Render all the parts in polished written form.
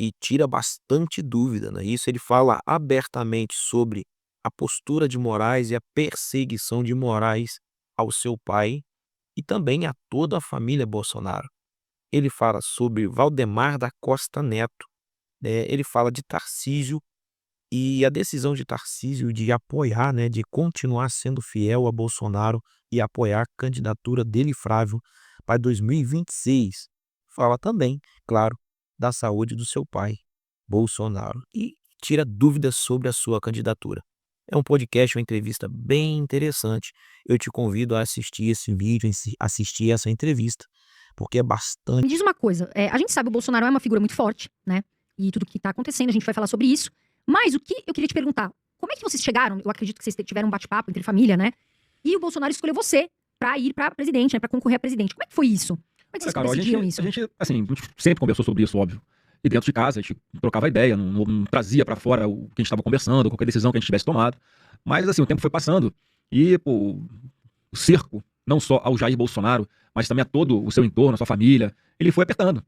e tira bastante dúvida, né. Isso ele fala abertamente sobre a postura de Moraes e a perseguição de Moraes ao seu pai e também a toda a família Bolsonaro. Ele fala sobre Valdemar da Costa Neto, né, ele fala de Tarcísio e a decisão de Tarcísio de apoiar, né, de continuar sendo fiel a Bolsonaro e apoiar a candidatura dele, Flávio, para 2026. Fala também, claro, da saúde do seu pai, Bolsonaro, e tira dúvidas sobre a sua candidatura. É um podcast, uma entrevista bem interessante. Eu te convido a assistir esse vídeo, assistir essa entrevista, porque é Me bastante. diz uma coisa, a gente sabe que o Bolsonaro é uma figura muito forte, né? E tudo que tá acontecendo, a gente vai falar sobre isso. Mas o que eu queria te perguntar, como é que vocês chegaram? Eu acredito que vocês tiveram um bate-papo entre família, né? E o Bolsonaro escolheu você pra ir pra presidente, né? Pra concorrer a presidente. Como é que foi isso? Como é que Olha, vocês Carol, decidiram isso? a gente, assim, a gente sempre conversou sobre isso, óbvio. E dentro de casa, a gente trocava ideia, não trazia pra fora o que a gente estava conversando, qualquer decisão que a gente tivesse tomado. Mas, assim, o tempo foi passando e, pô, o cerco, não só ao Jair Bolsonaro, mas também a todo o seu entorno, a sua família, ele foi apertando.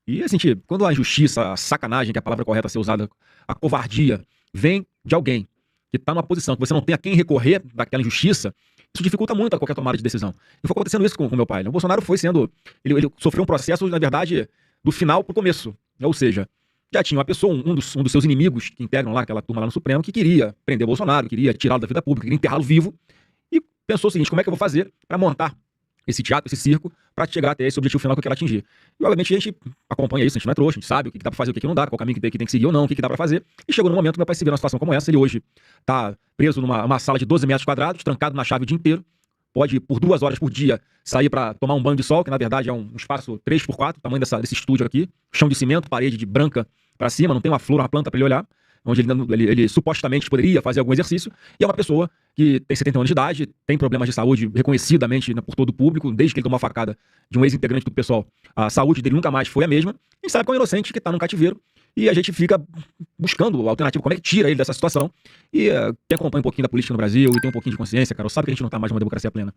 E, assim, quando a injustiça, a sacanagem, que é a palavra correta a ser usada, a covardia, vem de alguém que tá numa posição que você não tem a quem recorrer daquela injustiça, isso dificulta muito a qualquer tomada de decisão. E foi acontecendo isso com meu pai, né? O Bolsonaro foi sendo. Ele sofreu um processo, na verdade, do final pro começo. Ou seja, já tinha uma pessoa, um dos seus inimigos que integram lá aquela turma lá no Supremo, que queria prender o Bolsonaro, queria tirá-lo da vida pública, queria enterrá-lo vivo. E pensou o seguinte: como é que eu vou fazer para montar esse teatro, esse circo, para chegar até esse objetivo final que eu quero atingir? E, obviamente, a gente acompanha isso, a gente não é trouxa, a gente sabe o que dá pra fazer, o que não dá, qual caminho que tem que seguir ou não, o que dá pra fazer. E chegou no momento que meu pai se vê numa situação como essa. Ele hoje tá preso numa sala de 12 metros quadrados, trancado na chave o dia inteiro. Pode, por 2 horas por dia, sair para tomar um banho de sol, que na verdade é um espaço 3x4, tamanho desse estúdio aqui, chão de cimento, parede de branca para cima, não tem uma flor, uma planta para ele olhar, onde ele supostamente poderia fazer algum exercício, e é uma pessoa que tem 70 anos de idade, tem problemas de saúde reconhecidamente, né, por todo o público, desde que ele tomou a facada de um ex-integrante do pessoal, a saúde dele nunca mais foi a mesma, e sabe que é um inocente que está num cativeiro, e a gente fica buscando alternativa, como é que tira ele dessa situação. E quem acompanha um pouquinho da política no Brasil e tem um pouquinho de consciência, cara, sabe que a gente não está mais numa democracia plena.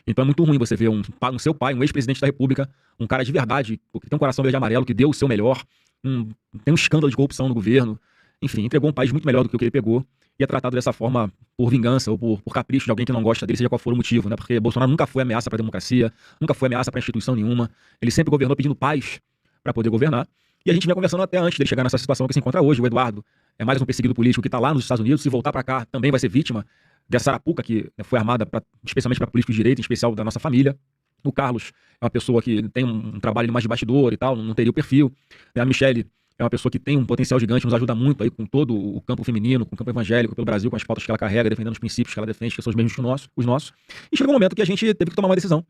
Então é muito ruim você ver um seu pai, um ex-presidente da República, um cara de verdade, que tem um coração verde e amarelo, que deu o seu melhor, tem um escândalo de corrupção no governo, enfim, entregou um país muito melhor do que o que ele pegou, e é tratado dessa forma por vingança ou por capricho de alguém que não gosta dele, seja qual for o motivo, né? Porque Bolsonaro nunca foi ameaça para a democracia, nunca foi ameaça para instituição nenhuma, ele sempre governou pedindo paz para poder governar. E a gente vinha conversando até antes dele chegar nessa situação que se encontra hoje. O Eduardo é mais um perseguido político que está lá nos Estados Unidos. Se voltar para cá, também vai ser vítima dessa arapuca que foi armada especialmente para políticos de direita, em especial da nossa família. O Carlos é uma pessoa que tem um trabalho mais de bastidor e tal, não teria o perfil. A Michelle é uma pessoa que tem um potencial gigante, nos ajuda muito aí com todo o campo feminino, com o campo evangélico pelo Brasil, com as pautas que ela carrega, defendendo os princípios que ela defende, que são os mesmos que os nossos. E chegou um momento que a gente teve que tomar uma decisão.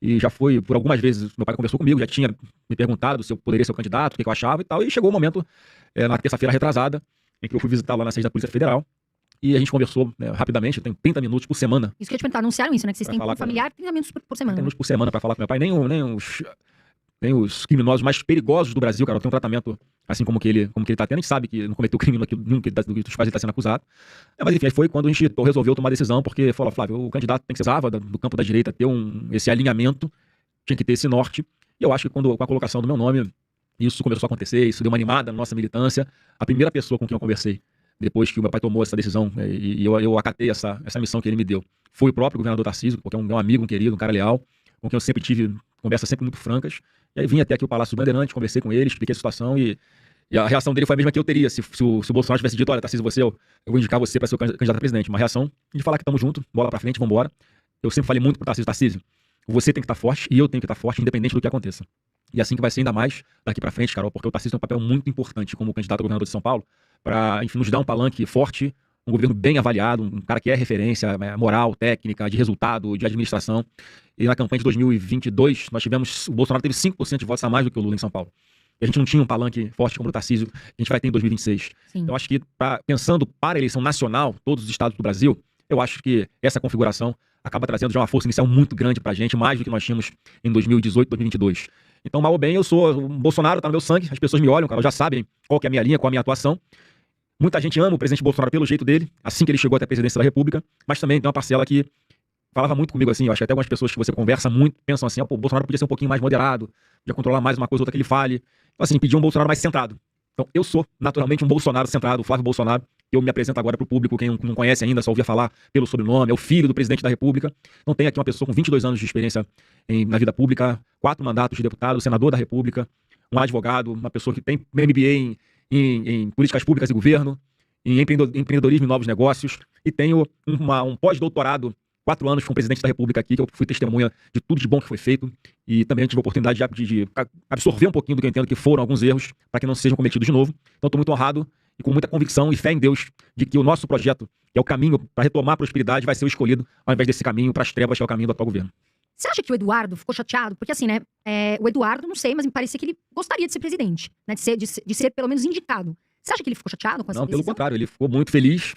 E já foi, por algumas vezes, meu pai conversou comigo, já tinha me perguntado se eu poderia ser o candidato, o que eu achava e tal. E chegou o momento, na terça-feira retrasada, em que eu fui visitar lá na sede da Polícia Federal. E a gente conversou, né, rapidamente, eu tenho 30 minutos por semana. Isso que eu ia te perguntar, anunciaram isso, né? Que vocês Pra têm falar como familiar 30 minutos por 30 semana. minutos por semana para falar com meu pai. Nem os criminosos mais perigosos do Brasil, cara, tem um tratamento assim como que ele tá tendo. A gente sabe que não cometeu crime nenhum que dos quais ele tá sendo acusado. Mas enfim, aí foi quando a gente resolveu tomar a decisão, porque falou: Flávio, o candidato tem que ser do campo da direita, ter esse alinhamento, tinha que ter esse norte. E eu acho que com a colocação do meu nome, isso começou a acontecer, isso deu uma animada na nossa militância. A primeira pessoa com quem eu conversei, depois que o meu pai tomou essa decisão, e eu acatei essa missão que ele me deu, foi o próprio governador Tarcísio, porque é um amigo, um querido, um cara leal, com quem eu sempre tive conversas sempre muito francas. E aí vim até aqui o Palácio do Bandeirante, conversei com ele, expliquei a situação e a reação dele foi a mesma que eu teria se o Bolsonaro tivesse dito: olha, Tarcísio, eu vou indicar você para ser o candidato a presidente. Uma reação de falar que estamos juntos, bola pra frente, vambora. Eu sempre falei muito pro Tarcísio, você tem que estar forte e eu tenho que estar forte, independente do que aconteça. E assim que vai ser ainda mais daqui pra frente, Carol, porque o Tarcísio tem um papel muito importante como candidato a governador de São Paulo, para, enfim, nos dar um palanque forte, um governo bem avaliado, um cara que é referência moral, técnica, de resultado, de administração. E na campanha de 2022, o Bolsonaro teve 5% de votos a mais do que o Lula em São Paulo. E a gente não tinha um palanque forte como o Tarcísio, que a gente vai ter em 2026. Sim. Então, acho que, pensando para a eleição nacional, todos os estados do Brasil, eu acho que essa configuração acaba trazendo já uma força inicial muito grande pra gente, mais do que nós tínhamos em 2018, 2022. Então, mal ou bem, o Bolsonaro tá no meu sangue, as pessoas me olham, cara, já sabem qual que é a minha linha, qual a minha atuação. Muita gente ama o presidente Bolsonaro pelo jeito dele, assim que ele chegou até a presidência da República, mas também tem uma parcela que falava muito comigo assim, eu acho que até algumas pessoas que você conversa muito pensam assim: o Bolsonaro podia ser um pouquinho mais moderado, podia controlar mais uma coisa ou outra que ele fale. Então, assim, pediam um Bolsonaro mais centrado. Então, eu sou naturalmente um Bolsonaro centrado, o Flávio Bolsonaro. Eu me apresento agora para o público, quem não conhece ainda, só ouvia falar pelo sobrenome, é o filho do presidente da República. Então tem aqui uma pessoa com 22 anos de experiência na vida pública, 4 mandatos de deputado, senador da República, um advogado, uma pessoa que tem MBA em políticas públicas e governo, em empreendedorismo e novos negócios, e tenho um pós-doutorado, 4 anos com o presidente da República aqui, que eu fui testemunha de tudo de bom que foi feito, e também tive a oportunidade de absorver um pouquinho do que eu entendo que foram alguns erros, para que não sejam cometidos de novo. Então estou muito honrado e com muita convicção e fé em Deus de que o nosso projeto, que é o caminho para retomar a prosperidade, vai ser o escolhido, ao invés desse caminho para as trevas, que é o caminho do atual governo. Você acha que o Eduardo ficou chateado? Porque assim, né, o Eduardo, não sei, mas me parecia que ele gostaria de ser presidente, né, de ser pelo menos indicado. Você acha que ele ficou chateado com essa Não, decisão? pelo contrário, ele ficou muito feliz.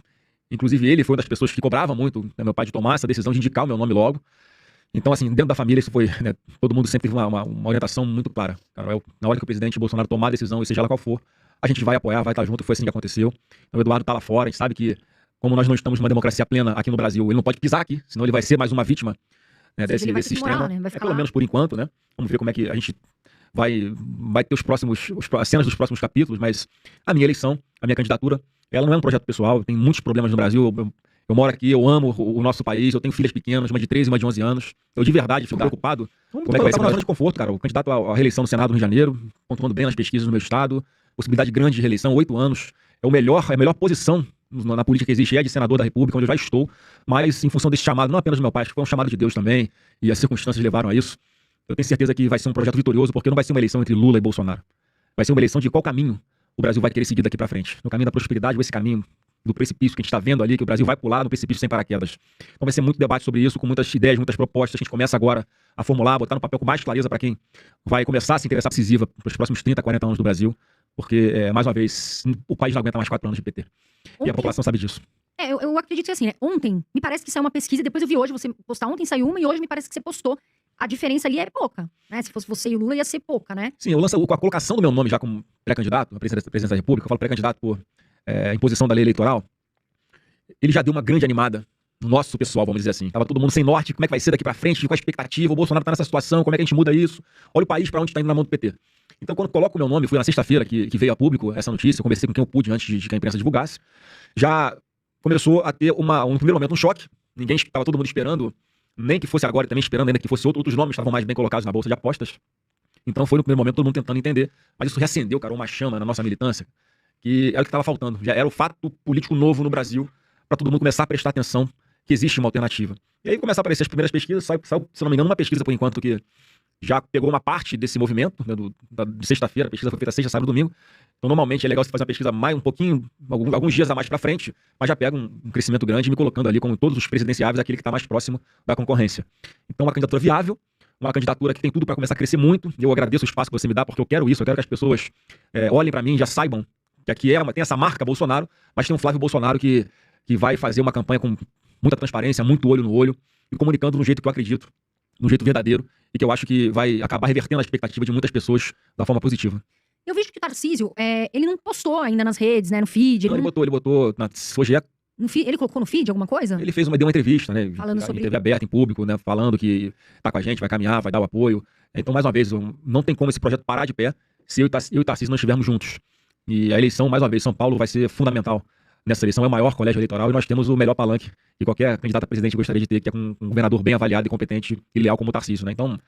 Inclusive, ele foi uma das pessoas que cobrava muito, né, meu pai, de tomar essa decisão de indicar o meu nome logo. Então, assim, dentro da família, isso foi, né, todo mundo sempre teve uma orientação muito clara. Cara, na hora que o presidente Bolsonaro tomar a decisão, e seja ela qual for, a gente vai apoiar, vai estar junto, foi assim que aconteceu. Então, o Eduardo tá lá fora, a gente sabe que, como nós não estamos numa democracia plena aqui no Brasil, ele não pode pisar aqui, senão ele vai ser mais uma vítima, né, desse sistema. Morar, né? Vai ficar pelo lá. menos por enquanto, né? Vamos ver como é que a gente vai ter as cenas dos próximos capítulos, mas a minha eleição, a minha candidatura, ela não é um projeto pessoal, tem muitos problemas no Brasil, eu moro aqui, eu amo o nosso país, eu tenho filhas pequenas, uma de 13 e uma de 11 anos. Eu de verdade fico preocupado como é que vai ser uma zona de conforto, cara. O candidato à reeleição no Senado do Rio de Janeiro, pontuando bem nas pesquisas no meu estado, possibilidade grande de reeleição, 8 anos, é a melhor posição na política que existe, é a de senador da República, onde eu já estou, mas em função desse chamado, não apenas do meu pai, acho que foi um chamado de Deus também, e as circunstâncias levaram a isso, eu tenho certeza que vai ser um projeto vitorioso, porque não vai ser uma eleição entre Lula e Bolsonaro. Vai ser uma eleição de qual caminho o Brasil vai querer seguir daqui para frente. No caminho da prosperidade, ou esse caminho do precipício que a gente está vendo ali, que o Brasil vai pular no precipício sem paraquedas. Então vai ser muito debate sobre isso, com muitas ideias, muitas propostas, que a gente começa agora a formular, botar no papel com mais clareza para quem vai começar a se interessar decisiva para os próximos 30, 40 anos do Brasil, porque, mais uma vez, o país não aguenta mais 4 anos de PT. E a população sabe disso. Eu acredito que assim, né? Ontem, me parece que saiu uma pesquisa, depois eu vi hoje você postar, ontem saiu uma e hoje me parece que você postou. A diferença ali é pouca, né? Se fosse você e o Lula, ia ser pouca, né? Sim, eu lanço com a colocação do meu nome já como pré-candidato, à presidência da República, eu falo pré-candidato por imposição da lei eleitoral, ele já deu uma grande animada no nosso pessoal, vamos dizer assim. Tava todo mundo sem norte, como é que vai ser daqui pra frente, com a expectativa, o Bolsonaro tá nessa situação, como é que a gente muda isso? Olha o país pra onde tá indo na mão do PT. Então, quando coloco o meu nome, foi na sexta-feira que veio a público essa notícia, eu conversei com quem eu pude antes de que a imprensa divulgasse, já começou a ter um primeiro momento, um choque. Ninguém estava todo mundo esperando, nem que fosse agora, também esperando ainda que fosse outros nomes estavam mais bem colocados na bolsa de apostas. Então foi no primeiro momento todo mundo tentando entender, mas isso reacendeu, cara, uma chama na nossa militância, que era o que estava faltando. Já era o fato político novo no Brasil, para todo mundo começar a prestar atenção que existe uma alternativa. E aí começaram a aparecer as primeiras pesquisas, saiu, se não me engano, uma pesquisa por enquanto que já pegou uma parte desse movimento, né, de sexta-feira, a pesquisa foi feita sexta, sábado e domingo. Então, normalmente é legal você fazer uma pesquisa mais um pouquinho, alguns dias a mais para frente, mas já pega um crescimento grande, me colocando ali como todos os presidenciáveis, aquele que está mais próximo da concorrência. Então, uma candidatura viável, uma candidatura que tem tudo para começar a crescer muito. Eu agradeço o espaço que você me dá, porque eu quero isso, eu quero que as pessoas olhem para mim e já saibam que aqui tem essa marca Bolsonaro, mas tem um Flávio Bolsonaro que vai fazer uma campanha com muita transparência, muito olho no olho, e comunicando no jeito que eu acredito, no jeito verdadeiro, e que eu acho que vai acabar revertendo a expectativa de muitas pessoas da forma positiva. Eu vejo que o Tarcísio, ele não postou ainda nas redes, né, no feed. Não, ele botou hoje ele colocou no feed alguma coisa? Ele deu uma entrevista, né? Falando sobre... Em TV aberta, em público, né? Falando que tá com a gente, vai caminhar, vai dar o apoio. Então, mais uma vez, não tem como esse projeto parar de pé se eu e o Tarcísio não estivermos juntos. E a eleição, mais uma vez, São Paulo vai ser fundamental nessa eleição. É o maior colégio eleitoral e nós temos o melhor palanque que qualquer candidato a presidente gostaria de ter, que é com um governador bem avaliado e competente e leal como o Tarcísio, né? Então,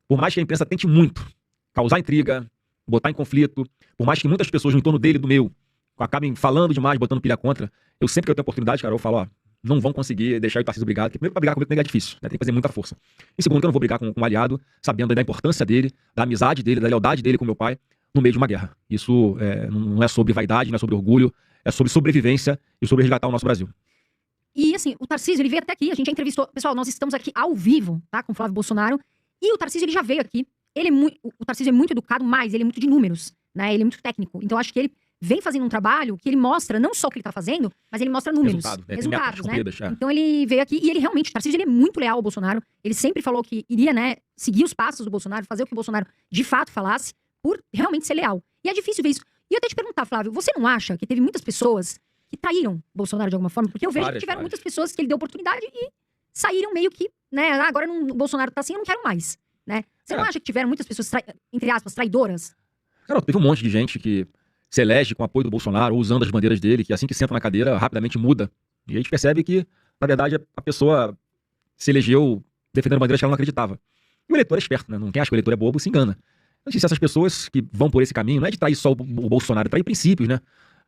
por mais que a imprensa tente muito causar intriga, botar em conflito, por mais que muitas pessoas no entorno dele e do meu acabem falando demais, botando pilha contra, eu sempre que eu tenho oportunidade, cara, eu falo, não vão conseguir deixar o Tarcísio brigado, porque primeiro pra brigar comigo é difícil, né? Tem que fazer muita força. E segundo, que eu não vou brigar com um aliado, sabendo da importância dele, da amizade dele, da lealdade dele com meu pai, no meio de uma guerra. Isso não é sobre vaidade, não é sobre orgulho, é sobre sobrevivência e sobre resgatar o nosso Brasil. E assim, o Tarcísio, ele veio até aqui, a gente já entrevistou, pessoal, nós estamos aqui ao vivo, tá, com o Flávio Bolsonaro, e o Tarcísio, ele já veio aqui, o Tarcísio é muito educado, mas ele é muito de números, né, ele é muito técnico, então acho que ele vem fazendo um trabalho que ele mostra não só o que ele tá fazendo, mas ele mostra números, resultados, né? Então ele veio aqui e ele realmente, o Tarcísio, ele é muito leal ao Bolsonaro, ele sempre falou que iria, né, seguir os passos do Bolsonaro, fazer o que o Bolsonaro de fato falasse, por realmente ser leal. E é difícil ver isso. E eu até te perguntar, Flávio, você não acha que teve muitas pessoas que traíram o Bolsonaro de alguma forma? Porque eu vejo que tiveram muitas pessoas que ele deu oportunidade e saíram meio que, né, agora o Bolsonaro tá assim, eu não quero mais, né? Você não acha que tiveram muitas pessoas, entre aspas, traidoras? Cara, teve um monte de gente que se elege com o apoio do Bolsonaro, ou usando as bandeiras dele, que assim que senta na cadeira, rapidamente muda. E a gente percebe que, na verdade, a pessoa se elegeu defendendo bandeiras que ela não acreditava. E o eleitor é esperto, né? Quem acha que o eleitor é bobo se engana. Não sei se essas pessoas que vão por esse caminho, não é de trair só o Bolsonaro, é trair princípios, né?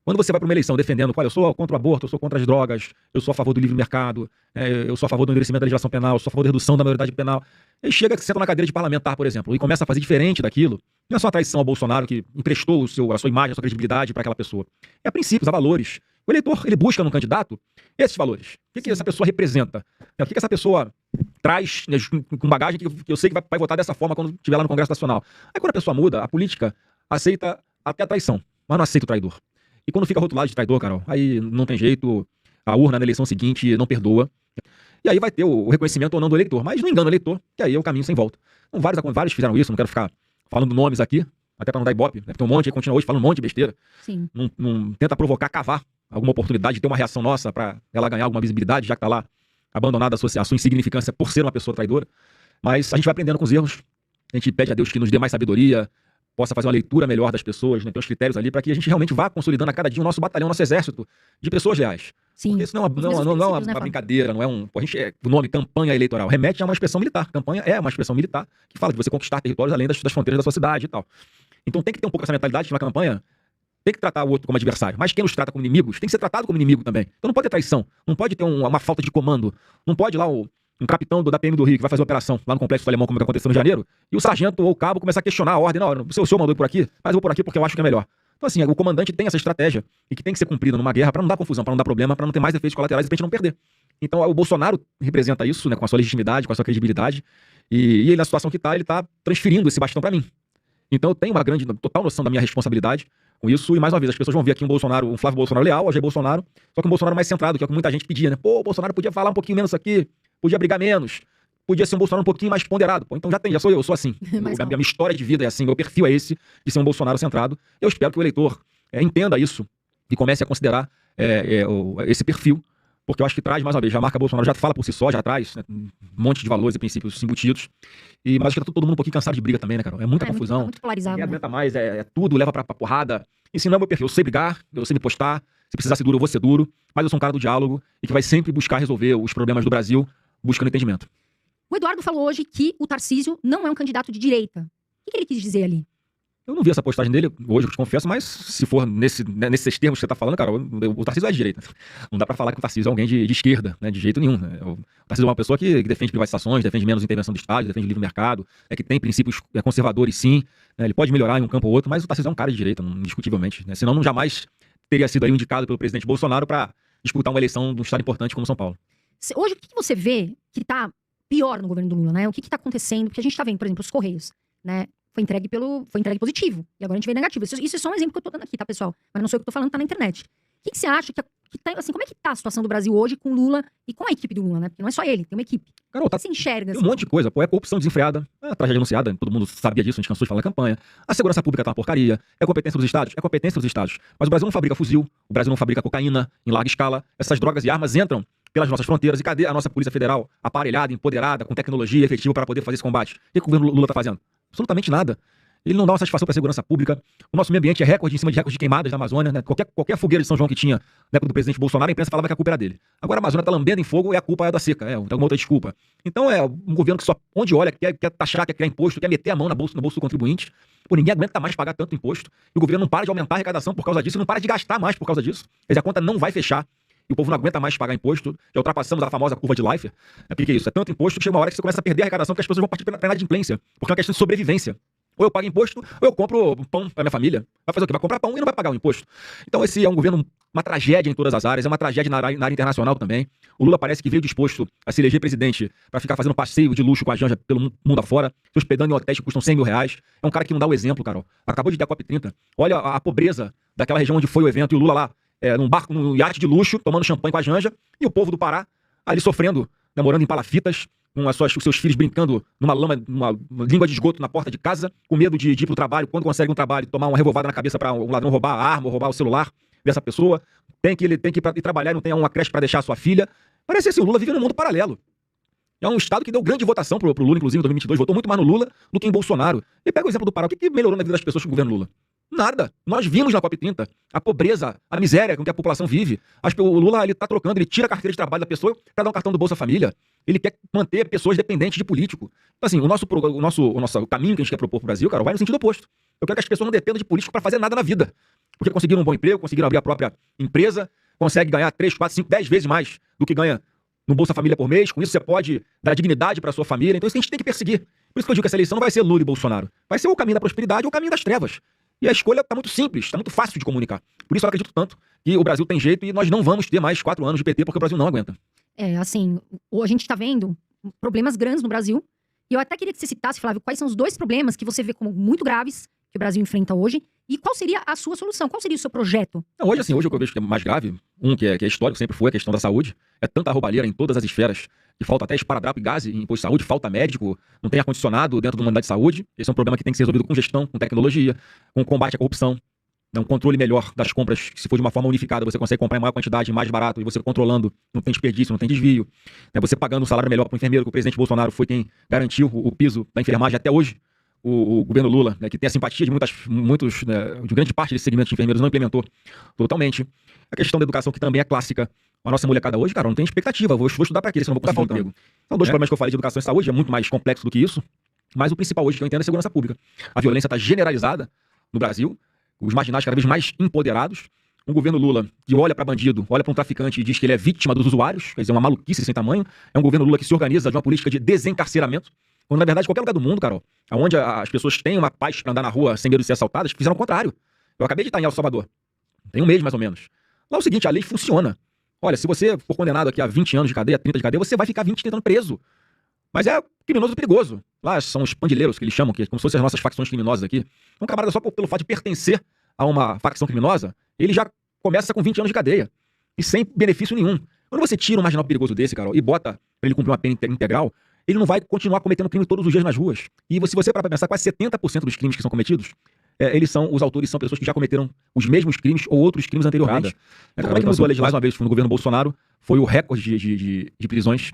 Quando você vai para uma eleição defendendo, olha, eu sou contra o aborto, eu sou contra as drogas, eu sou a favor do livre mercado, eu sou a favor do endurecimento da legislação penal, eu sou a favor da redução da maioridade penal. Aí chega, senta na cadeira de parlamentar, por exemplo, e começa a fazer diferente daquilo. Não é só a traição ao Bolsonaro que emprestou a sua imagem, a sua credibilidade para aquela pessoa. É princípios, há valores. O eleitor, ele busca num candidato esses valores. O que essa pessoa representa? O que essa pessoa traz, né, com bagagem que eu sei que vai votar dessa forma quando estiver lá no Congresso Nacional. Aí quando a pessoa muda, a política aceita até a traição, mas não aceita o traidor. E quando fica rotulado de traidor, Carol, aí não tem jeito, a urna na eleição seguinte não perdoa. E aí vai ter o reconhecimento ou não do eleitor, mas não engana o eleitor, que aí é o caminho sem volta. Então, vários fizeram isso, não quero ficar falando nomes aqui, até para não dar ibope, né? Tem um monte que continua hoje falando um monte de besteira. Sim. Não tenta provocar, cavar alguma oportunidade de ter uma reação nossa para ela ganhar alguma visibilidade, já que está lá abandonada a sua insignificância por ser uma pessoa traidora. Mas a gente vai aprendendo com os erros, a gente pede a Deus que nos dê mais sabedoria, possa fazer uma leitura melhor das pessoas, né, ter os critérios ali para que a gente realmente vá consolidando a cada dia o nosso batalhão, o nosso exército de pessoas leais. Sim. Porque isso não é uma brincadeira, não é um... o nome campanha eleitoral remete a uma expressão militar. Campanha é uma expressão militar que fala de você conquistar territórios além das fronteiras da sua cidade e tal. Então tem que ter um pouco essa mentalidade de uma campanha, tem que tratar o outro como adversário. Mas quem nos trata como inimigos tem que ser tratado como inimigo também. Então não pode ter traição, não pode ter uma falta de comando, não pode lá um capitão da PM do Rio que vai fazer uma operação lá no Complexo do Alemão, como aconteceu no janeiro, e o sargento ou o cabo começar a questionar a ordem. Não, o senhor mandou ir por aqui, mas eu vou por aqui porque eu acho que é melhor. Então assim, o comandante tem essa estratégia e que tem que ser cumprida numa guerra para não dar confusão, para não dar problema, para não ter mais efeitos colaterais e pra gente não perder. Então o Bolsonaro representa isso, né, com a sua legitimidade, com a sua credibilidade, e ele na situação que ele tá transferindo esse bastão para mim. Então eu tenho uma total noção da minha responsabilidade com isso, e mais uma vez, as pessoas vão ver aqui um Flávio Bolsonaro leal, o Jair Bolsonaro, só que um Bolsonaro mais centrado, que é o que muita gente pedia, né? Pô, o Bolsonaro podia falar um pouquinho menos aqui, podia brigar menos, podia ser um Bolsonaro um pouquinho mais ponderado. Pô, então já sou assim. A minha história de vida é assim, meu perfil é esse, de ser um Bolsonaro centrado. Eu espero que o eleitor entenda isso e comece a considerar esse perfil, porque eu acho que traz, mais uma vez, a marca Bolsonaro já fala por si só, já traz, né, um monte de valores e princípios embutidos. Mas acho que tá todo mundo um pouquinho cansado de briga também, né, Carol? É muita confusão. É muito polarizado. Ninguém aguenta mais, tudo leva pra porrada. E se não é meu perfil, eu sei brigar, eu sei me postar, se precisar ser duro, eu vou ser duro, mas eu sou um cara do diálogo e que vai sempre buscar resolver os problemas do Brasil, buscando entendimento. O Eduardo falou hoje que o Tarcísio não é um candidato de direita. O que ele quis dizer ali? Eu não vi essa postagem dele hoje, eu te confesso, mas se for nesses termos que você tá falando, cara, o Tarcísio é de direita. Não dá pra falar que o Tarcísio é alguém de esquerda, né, de jeito nenhum. Né? O Tarcísio é uma pessoa que defende privatizações, defende menos intervenção do Estado, defende livre mercado, que tem princípios conservadores, sim. Né? Ele pode melhorar em um campo ou outro, mas o Tarcísio é um cara de direita, indiscutivelmente. Né? Senão, jamais teria sido aí indicado pelo presidente Bolsonaro para disputar uma eleição de um estado importante como São Paulo. Hoje, o que você vê que tá pior no governo do Lula, né? O que tá acontecendo? Porque a gente tá vendo, por exemplo, os Correios, né? Foi entregue positivo. E agora a gente vê negativo. Isso é só um exemplo que eu tô dando aqui, tá, pessoal? Mas não sou eu que tô falando, tá na internet. O que você acha que tá, assim, como é que tá a situação do Brasil hoje com o Lula e com a equipe do Lula, né? Porque não é só ele, tem uma equipe. Carol, você enxerga, tem um monte de coisa. Pô, é corrupção desenfreada, é tragédia anunciada, todo mundo sabia disso, a gente cansou de falar na campanha. A segurança pública tá uma porcaria. É competência dos estados? É competência dos estados. Mas o Brasil não fabrica fuzil, o Brasil não fabrica cocaína em larga escala. Essas drogas e armas entram pelas nossas fronteiras. E cadê a nossa Polícia Federal aparelhada, empoderada, com tecnologia efetiva para poder fazer esse combate? O que o governo Lula tá fazendo? Absolutamente nada. Ele não dá uma satisfação para a segurança pública. O nosso meio ambiente é recorde em cima de recorde de queimadas na Amazônia. Né? Qualquer fogueira de São João que tinha na época do presidente Bolsonaro, a imprensa falava que a culpa era dele. Agora a Amazônia está lambendo em fogo e a culpa é da seca. Tem alguma outra desculpa. Então é um governo que só onde olha quer taxar, quer criar imposto, quer meter a mão no bolso do contribuinte. Pô, ninguém aguenta mais pagar tanto imposto. E o governo não para de aumentar a arrecadação por causa disso, e não para de gastar mais por causa disso. Quer dizer, a conta não vai fechar. E o povo não aguenta mais pagar imposto. Já ultrapassamos a famosa curva de Laffer. O que é isso? É tanto imposto que chega uma hora que você começa a perder a arrecadação, que as pessoas vão partir para inadimplência. Porque é uma questão de sobrevivência. Ou eu pago imposto, ou eu compro pão para minha família. Vai fazer o quê? Vai comprar pão e não vai pagar o imposto. Então esse é um governo, uma tragédia em todas as áreas, é uma tragédia na área internacional também. O Lula parece que veio disposto a se eleger presidente para ficar fazendo passeio de luxo com a Janja pelo mundo afora, se hospedando em hotéis que custam 100 mil reais. É um cara que não dá o exemplo, Carol. Acabou de dar a COP30. Olha a pobreza daquela região onde foi o evento, e o Lula lá, num barco, num iate de luxo, tomando champanhe com a Janja, e o povo do Pará ali sofrendo, né, morando em palafitas, com os seus filhos brincando numa língua de esgoto na porta de casa, com medo de ir pro trabalho, quando consegue um trabalho, tomar uma revolvada na cabeça para um ladrão roubar a arma ou roubar o celular dessa pessoa, tem que ir trabalhar e não tem uma creche para deixar a sua filha. Parece assim, o Lula vive num mundo paralelo. É um estado que deu grande votação pro Lula, inclusive em 2022, votou muito mais no Lula do que em Bolsonaro. E pega o exemplo do Pará, o que melhorou na vida das pessoas com o governo Lula? Nada. Nós vimos na COP30 a pobreza, a miséria com que a população vive. O Lula, ele tá trocando, ele tira a carteira de trabalho da pessoa para dar um cartão do Bolsa Família. Ele quer manter pessoas dependentes de político. Então, assim, o caminho que a gente quer propor pro Brasil, cara, vai no sentido oposto. Eu quero que as pessoas não dependam de político para fazer nada na vida. Porque conseguiram um bom emprego, conseguiram abrir a própria empresa, consegue ganhar 3, 4, 5, 10 vezes mais do que ganha no Bolsa Família por mês. Com isso você pode dar dignidade para sua família. Então isso a gente tem que perseguir. Por isso que eu digo que essa eleição não vai ser Lula e Bolsonaro. Vai ser o caminho da prosperidade ou o caminho das trevas. E a escolha está muito simples, está muito fácil de comunicar. Por isso eu acredito tanto que o Brasil tem jeito e nós não vamos ter mais 4 anos de PT porque o Brasil não aguenta. Assim, a gente tá vendo problemas grandes no Brasil. E eu até queria que você citasse, Flávio, quais são os 2 problemas que você vê como muito graves que o Brasil enfrenta hoje e qual seria a sua solução? Qual seria o seu projeto? Hoje o que eu vejo que é mais grave, que é histórico, sempre foi a questão da saúde, é tanta roubalheira em todas as esferas, que falta até esparadrapo e gás em imposto de saúde, falta médico, não tem ar-condicionado dentro de uma unidade de saúde. Esse é um problema que tem que ser resolvido com gestão, com tecnologia, com combate à corrupção. Um controle melhor das compras, que se for de uma forma unificada, você consegue comprar em maior quantidade, mais barato, e você controlando, não tem desperdício, não tem desvio. Você pagando um salário melhor para o enfermeiro, que o presidente Bolsonaro foi quem garantiu o piso da enfermagem até hoje. O governo Lula, que tem a simpatia de de grande parte desse segmento de enfermeiros, não implementou totalmente. A questão da educação, que também é clássica. A nossa molecada hoje, cara, não tem expectativa. Vou estudar para quê? Se eu não vou conseguir um emprego. São 2 problemas que eu falei de educação e saúde, é muito mais complexo do que isso. Mas o principal hoje que eu entendo é a segurança pública. A violência está generalizada no Brasil, os marginais cada vez mais empoderados. Um governo Lula que olha para bandido, olha para um traficante e diz que ele é vítima dos usuários, quer dizer, uma maluquice sem tamanho. É um governo Lula que se organiza de uma política de desencarceramento. Quando, na verdade, qualquer lugar do mundo, Carol, onde as pessoas têm uma paz para andar na rua sem medo de ser assaltadas, fizeram o contrário. Eu acabei de estar em El Salvador. Tem um mês, mais ou menos. Lá é o seguinte, a lei funciona. Olha, se você for condenado aqui a 20 anos de cadeia, 30 de cadeia, você vai ficar 20 tentando preso. Mas é criminoso perigoso. Lá são os pandilheiros, que eles chamam, que é como se fossem as nossas facções criminosas aqui. Um camarada só pelo fato de pertencer a uma facção criminosa, ele já começa com 20 anos de cadeia. E sem benefício nenhum. Quando você tira um marginal perigoso desse, Carol, e bota pra ele cumprir uma pena integral, ele não vai continuar cometendo crime todos os dias nas ruas. E se você parar pra pensar, quase 70% dos crimes que são cometidos, os autores são pessoas que já cometeram os mesmos crimes ou outros crimes anteriormente. Como é que mudou a legislação? Mais uma vez, no governo Bolsonaro, foi o recorde de prisões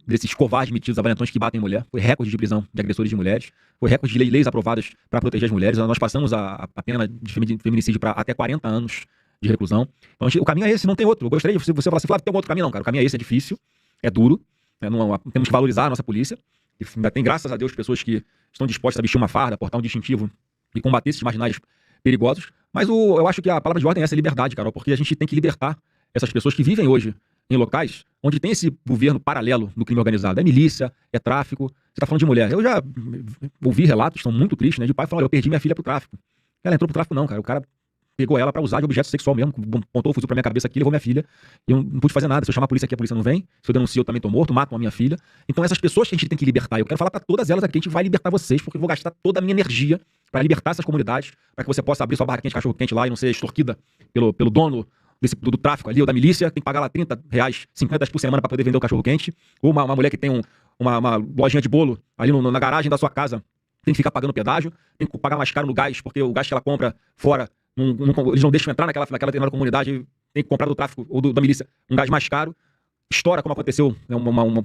desses covardes metidos a valentões que batem mulher. Foi recorde de prisão de agressores de mulheres. Foi recorde de leis aprovadas para proteger as mulheres. Nós passamos a pena de feminicídio para até 40 anos de reclusão. Então, o caminho é esse, não tem outro. Eu gostaria de você falar assim, Flávio, tem outro caminho? Não, cara. O caminho é esse, é difícil, é duro. Temos que valorizar a nossa polícia. E ainda tem, graças a Deus, pessoas que estão dispostas a vestir uma farda, portar um distintivo e combater esses marginais perigosos. Mas eu acho que a palavra de ordem é essa, liberdade, Carol, porque a gente tem que libertar essas pessoas que vivem hoje em locais onde tem esse governo paralelo no crime organizado. É milícia, é tráfico. Você tá falando de mulher. Eu já ouvi relatos, são muito tristes, de pai falando, eu perdi minha filha pro tráfico. Ela entrou pro tráfico não, cara. O cara pegou ela pra usar de objeto sexual mesmo, apontou o fuzil pra minha cabeça aqui, levou minha filha. E eu não pude fazer nada. Se eu chamar a polícia aqui, a polícia não vem. Se eu denuncio, eu também tô morto, matam a minha filha. Então essas pessoas que a gente tem que libertar, eu quero falar pra todas elas aqui, a gente vai libertar vocês, porque eu vou gastar toda a minha energia pra libertar essas comunidades, pra que você possa abrir sua barraquinha de cachorro-quente lá e não ser extorquida pelo dono do tráfico ali, ou da milícia, tem que pagar lá R$30, R$50 por semana pra poder vender o cachorro-quente. Ou uma mulher que tem uma lojinha de bolo ali na garagem da sua casa, tem que ficar pagando pedágio, tem que pagar mais caro no gás, porque o gás que ela compra fora, eles não deixam entrar naquela determinada comunidade, tem que comprar do tráfico ou da milícia um gás mais caro. Estoura, como aconteceu,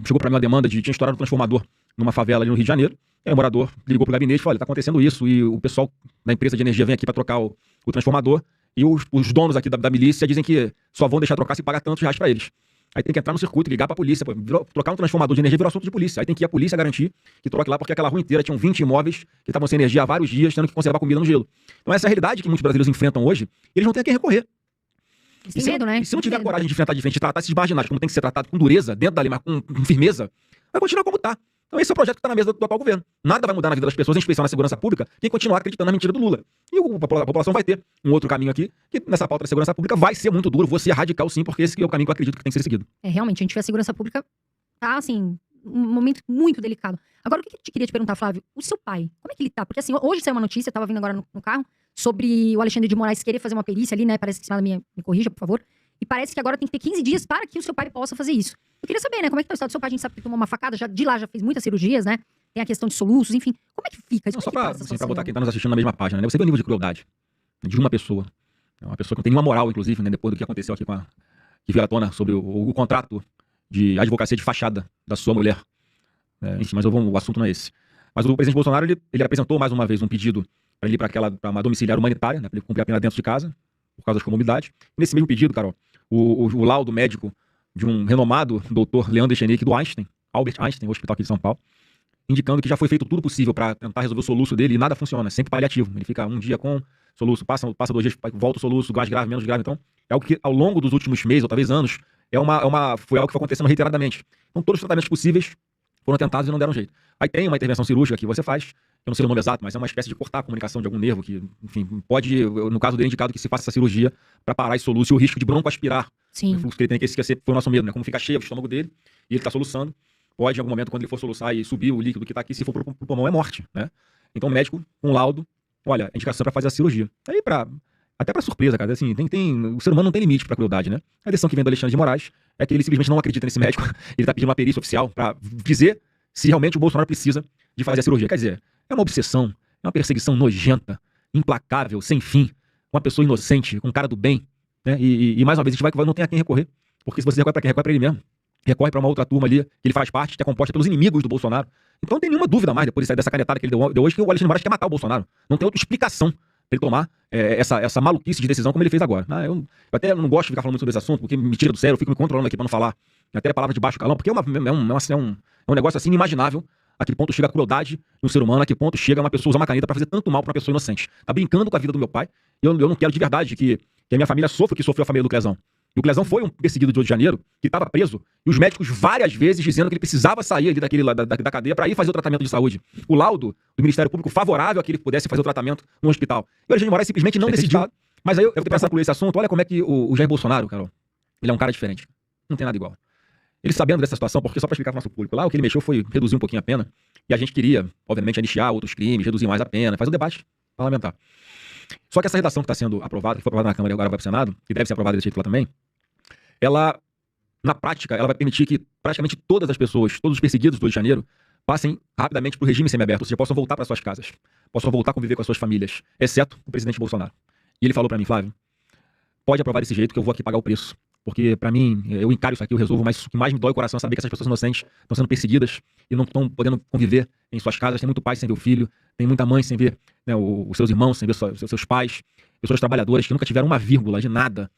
chegou pra mim uma demanda tinha estourado um transformador numa favela ali no Rio de Janeiro. Aí o morador ligou pro gabinete e falou, olha, tá acontecendo isso, e o pessoal da empresa de energia vem aqui pra trocar o transformador, e os donos aqui da milícia dizem que só vão deixar trocar se pagar tantos reais pra eles. Aí tem que entrar no circuito, ligar pra polícia, trocar um transformador de energia virou assunto de polícia. Aí tem que ir a polícia garantir que troque lá, porque aquela rua inteira tinham 20 imóveis que estavam sem energia há vários dias, tendo que conservar comida no gelo. Então essa é a realidade que muitos brasileiros enfrentam hoje, e eles não têm a quem recorrer. Tem medo, né? E se não tiver coragem de enfrentar de frente, de tratar esses marginais como tem que ser tratado com dureza, dentro da lei, mas com firmeza, vai continuar como tá. Então esse é o projeto que está na mesa do atual governo. Nada vai mudar na vida das pessoas, em especial na segurança pública, quem continuar acreditando na mentira do Lula. E a população vai ter um outro caminho aqui, que nessa pauta da segurança pública vai ser muito duro, vou ser radical sim, porque esse é o caminho que eu acredito que tem que ser seguido. Realmente, a gente vê a segurança pública, tá assim, um momento muito delicado. Agora, o que eu queria te perguntar, Flávio? O seu pai, como é que ele tá? Porque assim, hoje saiu uma notícia, eu tava vindo agora no carro, sobre o Alexandre de Moraes querer fazer uma perícia ali, né? Parece que me corrija, por favor. E parece que agora tem que ter 15 dias para que o seu pai possa fazer isso. Eu queria saber, né? Como é que tá o estado do seu pai? A gente sabe que tomou uma facada, de lá já fez muitas cirurgias, né? Tem a questão de soluços, enfim. Como é que fica? Não, só pra botar quem tá nos assistindo na mesma página, né? Você vê o nível de crueldade de uma pessoa. É uma pessoa que não tem nenhuma moral, inclusive, né? Depois do que aconteceu aqui que veio à tona sobre o contrato de advocacia de fachada da sua mulher. Enfim, mas o assunto não é esse. Mas o presidente Bolsonaro, ele apresentou mais uma vez um pedido ele ir para uma domiciliar humanitária, né, para ele cumprir a pena dentro de casa, por causa das comorbidades. Nesse mesmo pedido, Carol, o laudo médico de um renomado doutor Leandro Echenique do Einstein, Albert Einstein, o hospital aqui de São Paulo, indicando que já foi feito tudo possível para tentar resolver o soluço dele e nada funciona, é sempre paliativo. Ele fica um dia com soluço, passa 2 dias, volta o soluço, mais grave, menos grave. Então, é algo que ao longo dos últimos meses, ou talvez anos, foi algo que foi acontecendo reiteradamente. Então, todos os tratamentos possíveis foram tentados e não deram jeito. Aí tem uma intervenção cirúrgica que você faz, eu não sei o nome exato, mas é uma espécie de cortar a comunicação de algum nervo que, enfim, pode, no caso dele, indicado que se faça essa cirurgia para parar esse soluço e o risco de broncoaspirar. Sim. O fluxo que ele tem, que esse foi o nosso medo, né? Como fica cheio o estômago dele e ele está soluçando, pode, em algum momento, quando ele for soluçar e subir o líquido que está aqui, se for pro pulmão, é morte, né? Então o médico, com um laudo, olha, a indicação para fazer a cirurgia. Aí, até para surpresa, cara, assim, o ser humano não tem limite para crueldade, né? A decisão que vem do Alexandre de Moraes é que ele simplesmente não acredita nesse médico, ele está pedindo uma perícia oficial para dizer se realmente o Bolsonaro precisa de fazer a cirurgia. Quer dizer, é uma obsessão, é uma perseguição nojenta, implacável, sem fim, com uma pessoa inocente, com um cara do bem, né? E mais uma vez, a gente não tem a quem recorrer, porque se você recorre para quem? Recorre para ele mesmo. Recorre para uma outra turma ali, que ele faz parte, que é composta pelos inimigos do Bolsonaro. Então não tem nenhuma dúvida mais, depois dessa canetada que ele deu hoje, que o Alexandre de Moraes quer matar o Bolsonaro. Não tem outra explicação para ele tomar essa maluquice de decisão como ele fez agora. Eu até não gosto de ficar falando muito sobre esse assunto, porque me tira do sério, eu fico me controlando aqui para não falar até a palavra de baixo calão, porque é um negócio assim inimaginável. A que ponto chega a crueldade de um ser humano, a que ponto chega uma pessoa usar uma caneta para fazer tanto mal para uma pessoa inocente. Tá brincando com a vida do meu pai. Eu não quero de verdade que a minha família sofra o que sofreu a família do Clezão. E o Clezão foi um perseguido de Rio de Janeiro, que estava preso, e os médicos várias vezes dizendo que ele precisava sair ali da cadeia para ir fazer o tratamento de saúde. O laudo do Ministério Público favorável a que ele pudesse fazer o tratamento no hospital. E o Alexandre de Moraes simplesmente não decidiu. Mas aí eu vou pensar por esse assunto, olha como é que o Jair Bolsonaro, Carol, ele é um cara diferente. Não tem nada igual. Ele sabendo dessa situação, porque só para explicar para o nosso público, lá o que ele mexeu foi reduzir um pouquinho a pena, e a gente queria, obviamente, anistiar outros crimes, reduzir mais a pena, fazer um debate parlamentar. Só que essa redação que está sendo aprovada, que foi aprovada na Câmara e agora vai para o Senado, que deve ser aprovada desse jeito lá também, ela, na prática, ela vai permitir que praticamente todas as pessoas, todos os perseguidos do Rio de Janeiro, passem rapidamente para o regime semiaberto, ou seja, possam voltar para suas casas, possam voltar a conviver com as suas famílias, exceto o presidente Bolsonaro. E ele falou para mim, Flávio, pode aprovar desse jeito que eu vou aqui pagar o preço. Porque, pra mim, eu encaro isso aqui, eu resolvo, mas o que mais me dói o coração é saber que essas pessoas inocentes estão sendo perseguidas e não estão podendo conviver em suas casas. Tem muito pai sem ver o filho, tem muita mãe sem ver, né, os seus irmãos, sem ver seus pais, pessoas trabalhadoras que nunca tiveram uma vírgula de nada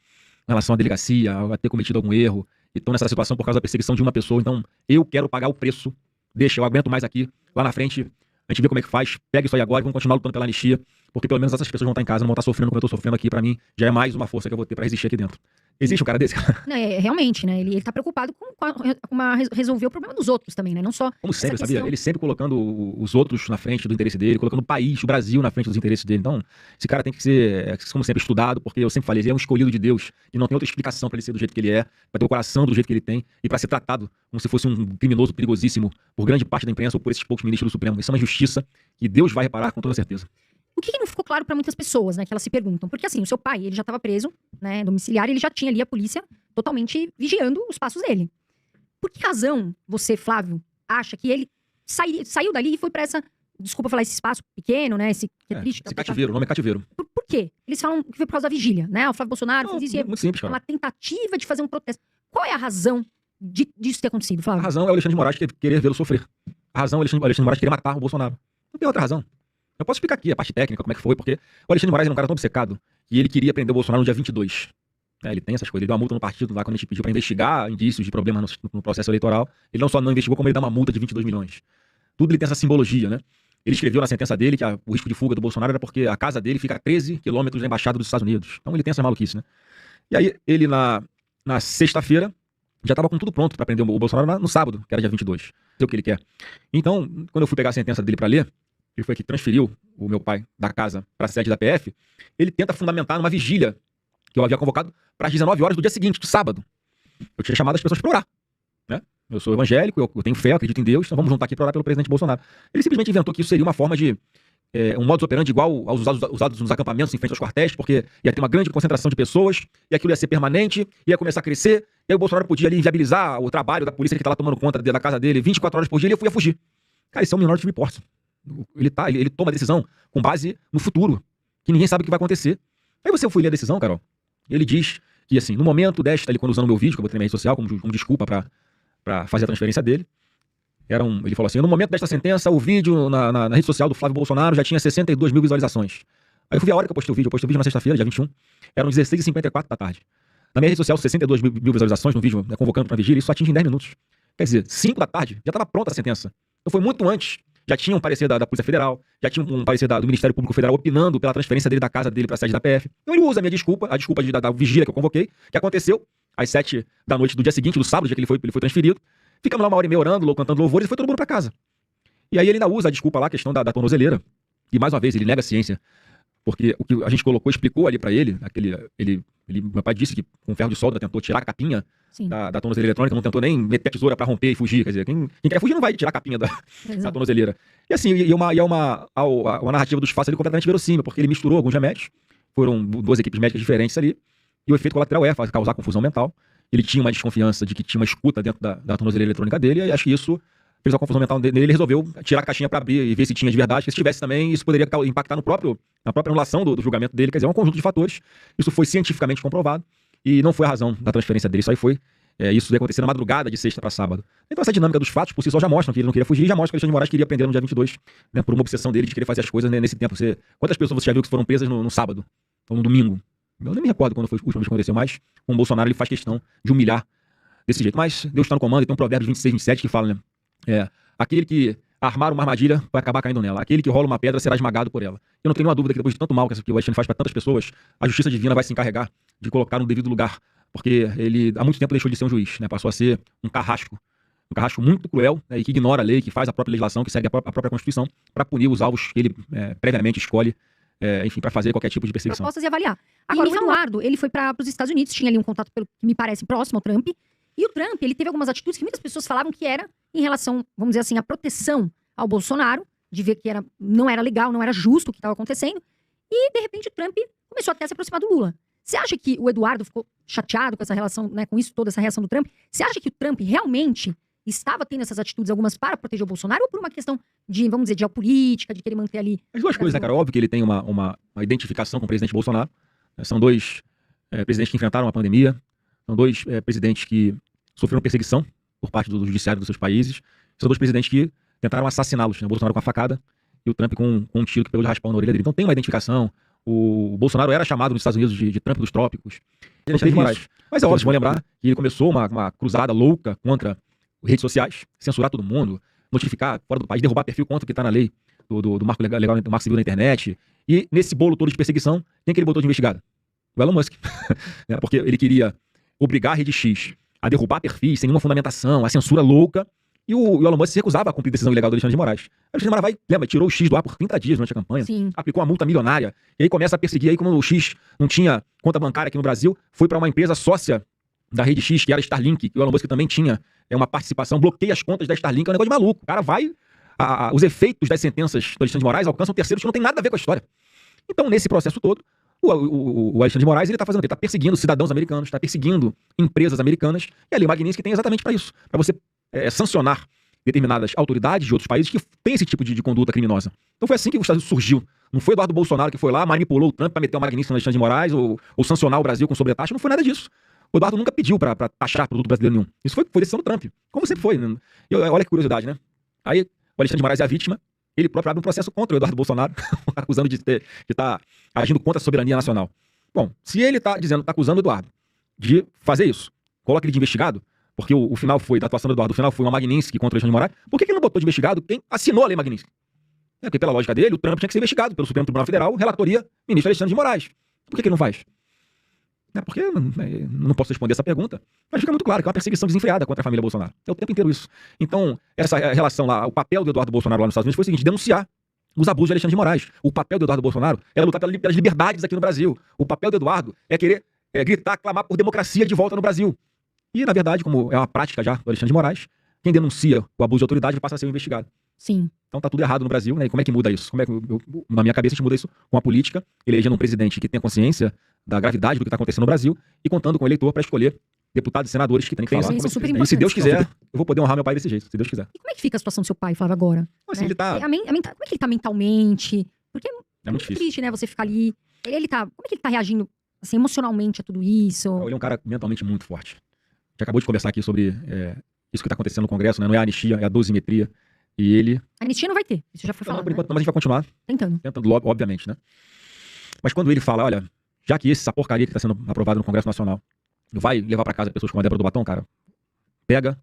em relação à delegacia, a ter cometido algum erro, e estão nessa situação por causa da perseguição de uma pessoa. Então, eu quero pagar o preço, deixa, eu aguento mais aqui, lá na frente, a gente vê como é que faz, pega isso aí agora e vamos continuar lutando pela anistia, porque pelo menos essas pessoas vão estar em casa, não vão estar sofrendo como eu estou sofrendo aqui. Pra mim, já é mais uma força que eu vou ter pra resistir aqui dentro. Existe um cara desse, cara? Não, realmente, né? Ele tá preocupado com resolver o problema dos outros também, né? Não só. Como sempre, sabia? Ele sempre colocando os outros na frente do interesse dele, colocando o país, o Brasil na frente dos interesses dele. Então, esse cara tem que ser, como sempre, estudado, porque eu sempre falei, ele é um escolhido de Deus e não tem outra explicação pra ele ser do jeito que ele é, pra ter o coração do jeito que ele tem e pra ser tratado como se fosse um criminoso perigosíssimo por grande parte da imprensa ou por esses poucos ministros do Supremo. Isso é uma injustiça que Deus vai reparar com toda certeza. O que não ficou claro pra muitas pessoas, né, que elas se perguntam? Porque assim, o seu pai, ele já estava preso, né, domiciliar, e ele já tinha ali a polícia totalmente vigiando os passos dele. Por que razão você, Flávio, acha que ele saiu dali e foi pra desculpa falar, esse espaço pequeno, né, esse cativeiro, o nome é cativeiro. Por quê? Eles falam que foi por causa da vigília, né? O Flávio Bolsonaro fez isso, muito simples, cara. Uma tentativa de fazer um protesto. Qual é a razão disso ter acontecido, Flávio? A razão é o Alexandre de Moraes querer vê-lo sofrer. A razão é o Alexandre de Moraes querer matar o Bolsonaro. Não tem outra razão. Eu posso explicar aqui a parte técnica, como é que foi, porque o Alexandre de Moraes era um cara tão obcecado que ele queria prender o Bolsonaro no dia 22. Ele tem essas coisas. Ele deu uma multa no partido lá quando a gente pediu pra investigar indícios de problemas no processo eleitoral. Ele não só não investigou, como ele dá uma multa de 22 milhões. Tudo ele tem essa simbologia, né? Ele escreveu na sentença dele que o risco de fuga do Bolsonaro era porque a casa dele fica a 13 quilômetros da embaixada dos Estados Unidos. Então ele tem essa maluquice, né? E aí ele na sexta-feira já estava com tudo pronto para prender o Bolsonaro no sábado, que era dia 22. Sei o que ele quer. Então, quando eu fui pegar a sentença dele para ler, que foi que transferiu o meu pai da casa para a sede da PF, ele tenta fundamentar numa vigília que eu havia convocado para as 19 horas do dia seguinte, do sábado. Eu tinha chamado as pessoas para orar, né? Eu sou evangélico, eu tenho fé, eu acredito em Deus, então vamos juntar aqui para orar pelo presidente Bolsonaro. Ele simplesmente inventou que isso seria uma forma de um modus operandi igual aos usados nos acampamentos em frente aos quartéis, porque ia ter uma grande concentração de pessoas, e aquilo ia ser permanente, ia começar a crescer, e aí o Bolsonaro podia ali inviabilizar o trabalho da polícia que está lá tomando conta da casa dele 24 horas por dia, e ele ia fugir. Cara, isso é um Minority Report. Ele toma a decisão com base no futuro, que ninguém sabe o que vai acontecer. Aí você foi ler a decisão, Carol, ele diz que, assim, no momento desta, ele quando usando o meu vídeo, que eu botei na minha rede social como desculpa pra fazer a transferência dele, Ele falou assim: no momento desta sentença, o vídeo na rede social do Flávio Bolsonaro já tinha 62 mil visualizações. Aí eu fui ver a hora que eu postei o vídeo. Eu postei o vídeo na sexta-feira, dia 21. Eram 16h54 da tarde. Na minha rede social, 62 mil visualizações no vídeo, né, convocando para vigília, isso atinge em 10 minutos. Quer dizer, 5 da tarde, já estava pronta a sentença. Então foi muito antes. Já tinha um parecer da Polícia Federal, já tinha um parecer do Ministério Público Federal opinando pela transferência dele da casa dele para a sede da PF. Então ele usa a minha desculpa, a desculpa da vigília que eu convoquei, que aconteceu às 7 da noite do dia seguinte, do sábado, dia que ele foi transferido. Ficamos lá 1h30 orando, cantando louvores, e foi todo mundo para casa. E aí ele ainda usa a desculpa lá, a questão da tornozeleira. E mais uma vez, ele nega a ciência. Porque o que a gente colocou, explicou ali pra ele, meu pai disse que com ferro de solda tentou tirar a capinha da tornozeleira eletrônica, não tentou nem meter a tesoura pra romper e fugir. Quer dizer, quem quer fugir não vai tirar a capinha da tornozeleira. E assim, a narrativa dos fatos ali completamente verossímil, porque ele misturou alguns remédios, foram 2 equipes médicas diferentes ali, e o efeito colateral é causar confusão mental. Ele tinha uma desconfiança de que tinha uma escuta dentro da tornozeleira eletrônica dele, e acho que isso fez a confusão mental dele. Ele resolveu tirar a caixinha para abrir e ver se tinha de verdade, porque se tivesse também, isso poderia impactar na própria anulação do julgamento dele. Quer dizer, é um conjunto de fatores. Isso foi cientificamente comprovado e não foi a razão da transferência dele. Isso aí foi, isso ia acontecer na madrugada de sexta para sábado. Então essa dinâmica dos fatos por si só já mostra que ele não queria fugir, e já mostra que Alexandre de Moraes queria prender no dia 22, né, por uma obsessão dele de querer fazer as coisas, né, nesse tempo. Quantas pessoas você já viu que foram presas no sábado ou no domingo? Eu nem me recordo quando foi a última vez que aconteceu, mas com o Bolsonaro ele faz questão de humilhar desse jeito. Mas Deus está no comando, e tem um provérbio 26, 27 que fala, né? Aquele que armar uma armadilha vai acabar caindo nela. Aquele que rola uma pedra será esmagado por ela. Eu não tenho nenhuma dúvida que depois de tanto mal que o Alexandre faz para tantas pessoas, a justiça divina vai se encarregar de colocar no devido lugar. Porque ele há muito tempo deixou de ser um juiz, né? Passou a ser um carrasco muito cruel, né? E que ignora a lei, que faz a própria legislação, que segue a própria Constituição, para punir os alvos que ele previamente escolhe, enfim, para fazer qualquer tipo de perseguição. Propostas e avaliar. Agora, o Eduardo, ele foi para os Estados Unidos, tinha ali um contato, pelo que me parece, próximo ao Trump. E o Trump, ele teve algumas atitudes que muitas pessoas falavam que era em relação, vamos dizer assim, à proteção ao Bolsonaro, de ver que não era legal, não era justo o que estava acontecendo. E, de repente, o Trump começou até a se aproximar do Lula. Você acha que o Eduardo ficou chateado com essa relação, né, com isso, toda essa reação do Trump? Você acha que o Trump realmente estava tendo essas atitudes, algumas para proteger o Bolsonaro, ou por uma questão de, vamos dizer, de geopolítica, de querer manter ali... As duas coisas, né, cara? Óbvio que ele tem uma identificação com o presidente Bolsonaro. São 2 presidentes que enfrentaram a pandemia. São 2 presidentes que sofreram perseguição por parte do judiciário dos seus países. São 2 presidentes que tentaram assassiná-los, né? O Bolsonaro com a facada e o Trump com um tiro que pegou de raspão na orelha dele. Então tem uma identificação. O Bolsonaro era chamado nos Estados Unidos de Trump dos trópicos. Mas é óbvio, vocês vão lembrar que ele começou uma cruzada louca contra redes sociais, censurar todo mundo, notificar fora do país, derrubar perfil contra o que está na lei do marco legal, do marco civil da internet. E nesse bolo todo de perseguição, quem que ele botou de investigado? O Elon Musk. Porque ele queria obrigar a Rede X a derrubar perfis sem nenhuma fundamentação, a censura louca, e o Elon Musk se recusava a cumprir a decisão ilegal do Alexandre de Moraes. O Alexandre de Moraes lembra, tirou o X do ar por 30 dias durante a campanha, Sim. aplicou uma multa milionária, e aí começa a perseguir. Aí, como o X não tinha conta bancária aqui no Brasil, foi para uma empresa sócia da Rede X, que era a Starlink, que o Elon Musk também tinha uma participação, bloqueia as contas da Starlink, é um negócio de maluco. O cara vai... os efeitos das sentenças do Alexandre de Moraes alcançam terceiros que não tem nada a ver com a história. Então, nesse processo todo, o Alexandre de Moraes, ele tá fazendo o quê? Tá perseguindo cidadãos americanos, tá perseguindo empresas americanas, e a Lei Magnitsky tem exatamente para isso, para você sancionar determinadas autoridades de outros países que têm esse tipo de conduta criminosa. Então foi assim que o Estados Unidos surgiu. Não foi Eduardo Bolsonaro que foi lá, manipulou o Trump para meter uma Magnitsky no Alexandre de Moraes ou sancionar o Brasil com sobretaxa, não foi nada disso. O Eduardo nunca pediu para taxar produto brasileiro nenhum. Isso foi decisão do Trump, como sempre foi. Né? Olha que curiosidade, né? Aí o Alexandre de Moraes é a vítima, ele próprio abre um processo contra o Eduardo Bolsonaro, acusando de estar agindo contra a soberania nacional. Bom, se ele está acusando o Eduardo de fazer isso, coloca ele de investigado, porque o final foi, da atuação do Eduardo, o final foi uma Magnitsky contra o Alexandre de Moraes, por que ele não botou de investigado quem assinou a Lei Magnitsky? Porque pela lógica dele, o Trump tinha que ser investigado pelo Supremo Tribunal Federal, relatoria ministro Alexandre de Moraes. Por que ele não faz? Porque não posso responder essa pergunta, mas fica muito claro que é uma perseguição desenfreada contra a família Bolsonaro. É o tempo inteiro isso. Então, essa relação lá, o papel do Eduardo Bolsonaro lá nos Estados Unidos foi o seguinte: denunciar os abusos de Alexandre de Moraes. O papel do Eduardo Bolsonaro era lutar pelas liberdades aqui no Brasil. O papel do Eduardo é querer gritar, clamar por democracia de volta no Brasil. E, na verdade, como é uma prática já do Alexandre de Moraes, quem denuncia o abuso de autoridade passa a ser investigado. Sim. Então tá tudo errado no Brasil, né? E como é que muda isso? Como é que na minha cabeça a gente muda isso com a política, elegendo um presidente que tenha consciência da gravidade do que está acontecendo no Brasil e contando com o eleitor para escolher deputados e senadores que têm que falar. Isso é super E se Deus importante. quiser, eu vou poder honrar meu pai desse jeito, se Deus quiser. E como é que fica a situação do seu pai, Flávio, agora? Assim, Né? ele tá... Como é que ele tá mentalmente? Porque É muito difícil. triste, né, você ficar ali. Como é que ele tá reagindo, assim, emocionalmente a tudo isso? Ele é um cara mentalmente muito forte. A gente acabou de conversar aqui sobre isso que está acontecendo no Congresso, né? Não é a anistia, é a dosimetria. E ele... Anistia não vai ter, isso já foi Não, falado, por enquanto, né? não, mas a gente vai continuar Tentando. obviamente, né? Mas quando ele fala, olha, já que essa porcaria que está sendo aprovada no Congresso Nacional vai levar para casa pessoas como a Débora do Batom, cara, pega,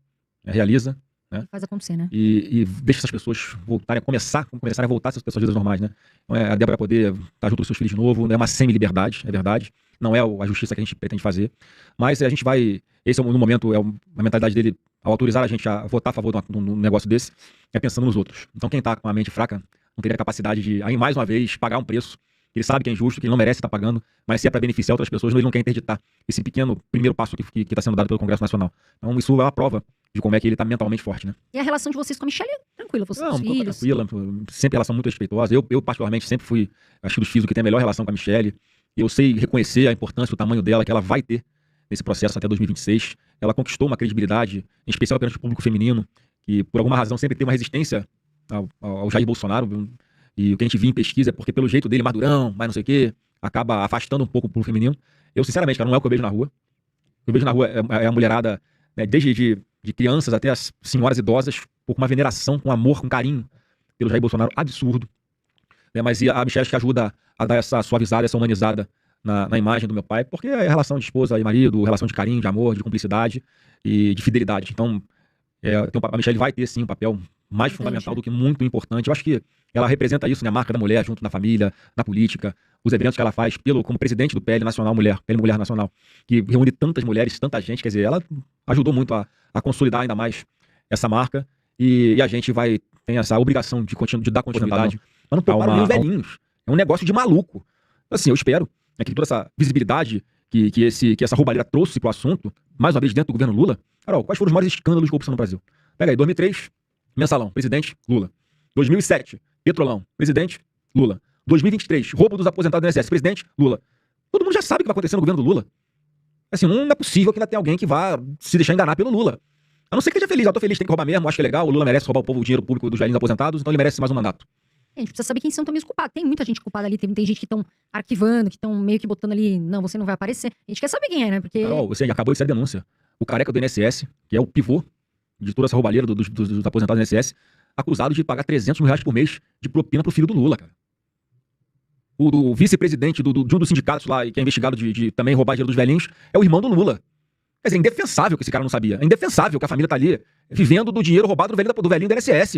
realiza, né? Faz acontecer, né? E deixa essas pessoas começarem a voltar a ser pessoas vidas normais, né? Não é a Débora poder estar junto com os seus filhos de novo, não é uma semi-liberdade, é verdade. Não é a justiça que a gente pretende fazer. Mas a gente vai. Esse é no momento, a mentalidade dele, ao autorizar a gente a votar a favor de um negócio desse, é pensando nos outros. Então quem tá com a mente fraca não teria a capacidade de, aí, mais uma vez, pagar um preço. Ele sabe que é injusto, que ele não merece estar pagando, mas se é para beneficiar outras pessoas, ele não quer interditar esse pequeno primeiro passo que está sendo dado pelo Congresso Nacional. Então isso é uma prova de como é que ele está mentalmente forte, né? E a relação de vocês com a Michelle é tranquila, vocês Não, filhos. tranquila, sempre relação muito respeitosa. Eu particularmente, sempre fui, acho que dos filhos que tem a melhor relação com a Michelle. Eu sei reconhecer a importância, o tamanho dela, que ela vai ter nesse processo até 2026. Ela conquistou uma credibilidade, em especial perante o público feminino, que por alguma razão sempre tem uma resistência ao Jair Bolsonaro. E o que a gente viu em pesquisa é porque pelo jeito dele, madurão, mas não sei o quê, acaba afastando um pouco o público feminino. Eu, sinceramente, cara, não é o que eu vejo na rua. O que eu vejo na rua é a mulherada, né, desde de crianças até as senhoras idosas, com uma veneração, com amor, com carinho pelo Jair Bolsonaro absurdo. Né, mas a Michelle que ajuda a dar essa suavizada, essa humanizada na imagem do meu pai, porque é relação de esposa e marido, relação de carinho, de amor, de cumplicidade e de fidelidade. Então, a Michelle vai ter, sim, um papel mais fundamental do que muito importante. Eu acho que ela representa isso, né? A marca da mulher junto na família, na política, os eventos que ela faz como presidente do PL Nacional Mulher, PL Mulher Nacional, que reúne tantas mulheres, tanta gente, quer dizer, ela ajudou muito a consolidar ainda mais essa marca e a gente tem essa obrigação de dar continuidade. Mas não pouparam nem os velhinhos. É um negócio de maluco. Assim, eu espero, né, que toda essa visibilidade que essa roubalheira trouxe pro assunto, mais uma vez dentro do governo Lula. Carol, quais foram os maiores escândalos de corrupção no Brasil? Pega aí, 2003, Mensalão, presidente, Lula. 2007, Petrolão, presidente, Lula. 2023, roubo dos aposentados do INSS, presidente, Lula. Todo mundo já sabe o que vai acontecer no governo do Lula. Assim, não é possível que ainda tenha alguém que vá se deixar enganar pelo Lula. A não ser que esteja feliz, eu tô feliz, tem que roubar mesmo, acho que é legal, o Lula merece roubar o dinheiro público dos velhinhos aposentados, então ele merece mais um mandato. A gente precisa saber quem são também os culpados. Tem muita gente culpada ali, tem gente que estão arquivando, que estão meio que botando ali, não, você não vai aparecer. A gente quer saber quem é, né? Porque... Carol, você acabou de ser a denúncia. O careca do INSS, que é o pivô de toda essa roubalheira dos aposentados do INSS, acusado de pagar R$300 mil por mês de propina pro filho do Lula, cara. O vice-presidente de um dos sindicatos lá, que é investigado de também roubar dinheiro dos velhinhos, é o irmão do Lula. Quer dizer, é indefensável que esse cara não sabia. É indefensável que a família tá ali vivendo do dinheiro roubado do velhinho do INSS.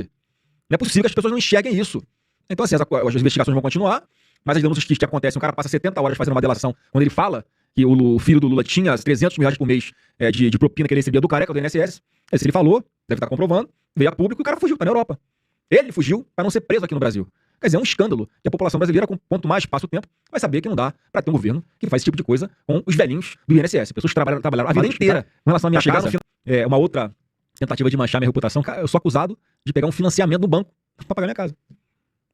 Não é possível que as pessoas não enxerguem isso. Então, assim, as investigações vão continuar, mas as denúncias que acontecem, o cara passa 70 horas fazendo uma delação, quando ele fala que o filho do Lula tinha R$300 mil por mês de propina que ele recebia do careca do INSS, se ele falou, deve estar comprovando, veio a público e o cara fugiu, tá na Europa. Ele fugiu para não ser preso aqui no Brasil. Quer dizer, é um escândalo que a população brasileira, quanto mais passa o tempo, vai saber que não dá para ter um governo que faz esse tipo de coisa com os velhinhos do INSS. Pessoas que trabalharam a vida inteira com relação à minha chegada. Uma outra tentativa de manchar minha reputação, eu sou acusado de pegar um financiamento no banco para pagar minha casa.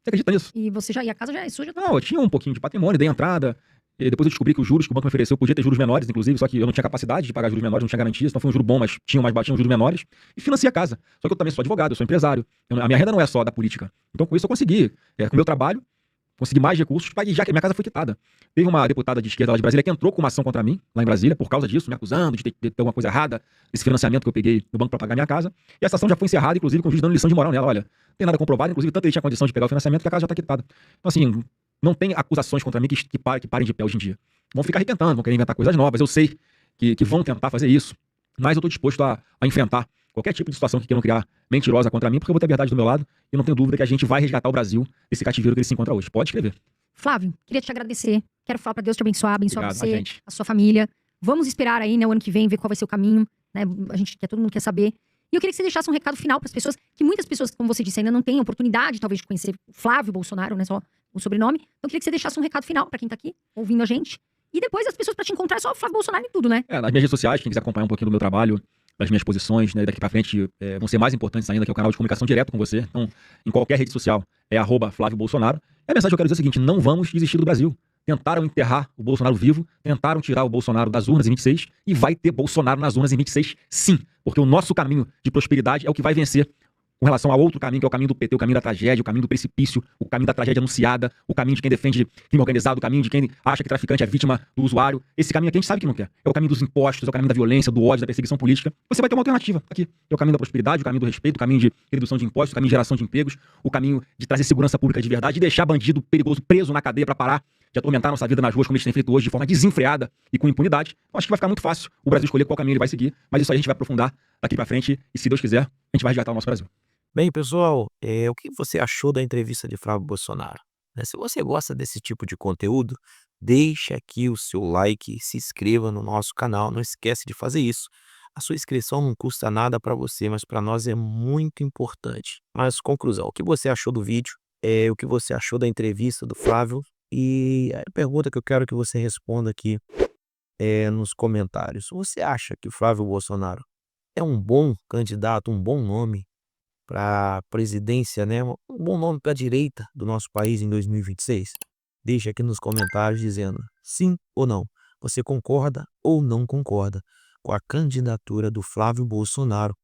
Você acredita nisso? E a casa já é suja? Não, eu tinha um pouquinho de patrimônio, dei entrada. E depois eu descobri que os juros que o banco me ofereceu podia ter juros menores, inclusive, só que eu não tinha capacidade de pagar juros menores, não tinha garantia, então foi um juro bom, mas tinha juros menores, e financiei a casa. Só que eu também sou advogado, eu sou empresário. A minha renda não é só da política. Então com isso eu consegui, com o meu trabalho, consegui mais recursos, já que a minha casa foi quitada. Teve uma deputada de esquerda lá de Brasília que entrou com uma ação contra mim, lá em Brasília, por causa disso, me acusando de ter alguma coisa errada, desse financiamento que eu peguei no banco para pagar minha casa. E essa ação já foi encerrada, inclusive com o juiz dando lição de moral nela. Olha, não tem nada comprovado, inclusive tanto ele tinha condição de pegar o financiamento que a casa já está quitada. Então assim, não tem acusações contra mim que parem de pé hoje em dia. Vão ficar arrebentando, vão querer inventar coisas novas. Eu sei que vão tentar fazer isso, mas eu estou disposto a enfrentar qualquer tipo de situação que queiram criar mentirosa contra mim, porque eu vou ter a verdade do meu lado e não tenho dúvida que a gente vai resgatar o Brasil desse cativeiro que ele se encontra hoje. Pode escrever. Flávio, queria te agradecer. Quero falar para Deus te abençoar Obrigado, você, a sua família. Vamos esperar aí, né, o ano que vem, ver qual vai ser o caminho, né? Todo mundo quer saber. E eu queria que você deixasse um recado final para as pessoas, que muitas pessoas, como você disse, ainda não têm oportunidade, talvez, de conhecer Flávio Bolsonaro, né, só o sobrenome. Então eu queria que você deixasse um recado final para quem tá aqui, ouvindo a gente. E depois as pessoas para te encontrar é só o Flávio Bolsonaro e tudo, né? Nas minhas redes sociais, quem quiser acompanhar um pouquinho do meu trabalho, das minhas posições, né, daqui pra frente vão ser mais importantes ainda, que é o canal de comunicação direto com você. Então, em qualquer rede social, é @Flávio Bolsonaro. E a mensagem que eu quero dizer é a seguinte: não vamos desistir do Brasil. Tentaram enterrar o Bolsonaro vivo, tentaram tirar o Bolsonaro das urnas em 26, e vai ter Bolsonaro nas urnas em 26, sim. Porque o nosso caminho de prosperidade é o que vai vencer com relação a outro caminho, que é o caminho do PT, o caminho da tragédia, o caminho do precipício, o caminho da tragédia anunciada, o caminho de quem defende crime organizado, o caminho de quem acha que traficante é vítima do usuário. Esse caminho aqui a gente sabe que não quer. É o caminho dos impostos, é o caminho da violência, do ódio, da perseguição política. Você vai ter uma alternativa aqui. É o caminho da prosperidade, o caminho do respeito, o caminho de redução de impostos, o caminho de geração de empregos, o caminho de trazer segurança pública de verdade e deixar bandido perigoso preso na cadeia para parar de atormentar nossa vida nas ruas, como eles têm feito hoje, de forma desenfreada e com impunidade. Eu acho que vai ficar muito fácil o Brasil escolher qual caminho ele vai seguir, mas isso aí a gente vai aprofundar daqui para frente e, se Deus quiser, a gente vai resgatar o nosso Brasil. Bem, pessoal, o que você achou da entrevista de Flávio Bolsonaro? Né, se você gosta desse tipo de conteúdo, deixe aqui o seu like, se inscreva no nosso canal, não esquece de fazer isso. A sua inscrição não custa nada para você, mas para nós é muito importante. Mas, conclusão, o que você achou do vídeo? O que você achou da entrevista do Flávio? E a pergunta que eu quero que você responda aqui nos comentários. Você acha que o Flávio Bolsonaro é um bom candidato, um bom nome para a presidência, né? Um bom nome para a direita do nosso país em 2026? Deixa aqui nos comentários dizendo sim ou não. Você concorda ou não concorda com a candidatura do Flávio Bolsonaro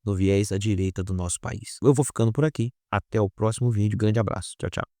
no viés à direita do nosso país? Eu vou ficando por aqui. Até o próximo vídeo. Grande abraço. Tchau, tchau.